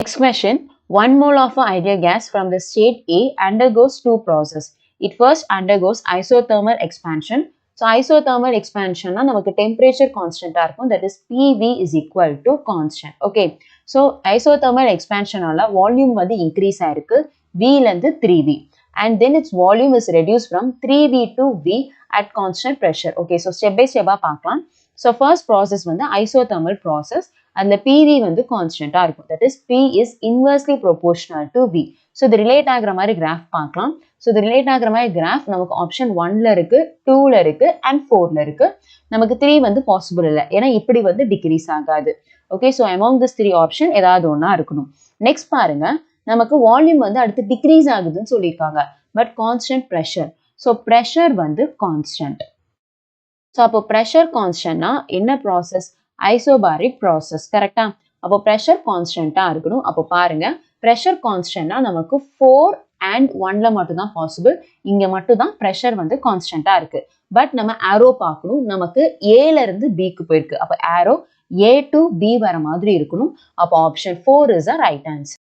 Next question, 1 mole of an ideal gas from the state A undergoes two processes. It first undergoes isothermal expansion. So isothermal expansion na namakku temperature constant ah irukum, that is PV is equal to constant. Okay, so isothermal expansion alla volume வந்து increase ஆயிருக்கு V ல இருந்து 3V and then its volume is reduced from 3V to V at constant pressure. Okay, so step by step ah paakalam. So first process வந்து isothermal process, and the PV வந்து constant ah இருக்கும், that is P is inversely proportional to V. So இது relate ஆகிற மாதிரி graph பார்க்கலாம். So இது relate ஆகிற மாதிரி graph நமக்கு option 1ல இருக்கு, 2ல இருக்கு and 4ல இருக்கு. நமக்கு 3 வந்து possible இல்லை, ஏன்னா இப்படி வந்து decrease ஆகாது. Okay, so among this 3 option ஏதாவது ஒண்ணா இருக்கணும். Next பாருங்க, நமக்கு volume வந்து அடுத்து decrease ஆகுதுன்னு சொல்லியிருக்காங்க, but constant pressure. So pressure வந்து constant. So அப்போ pressure constant னா என்ன process? Isobaric process, கரெக்டா? அப்போ pressure constant இருக்கணும். அப்போ பாருங்க, pressure constant னா நமக்கு 4 and 1ல மட்டும் தான் possible. இங்க மட்டும் தான் pressure வந்து constant இருக்கு. பட் நம்ம arrow பார்க்கணும், நமக்கு Aல இருந்து Bக்கு போயிருக்கு. அப்போ arrow A to B வர மாதிரி இருக்கணும். அப்போ option 4 is the right answer.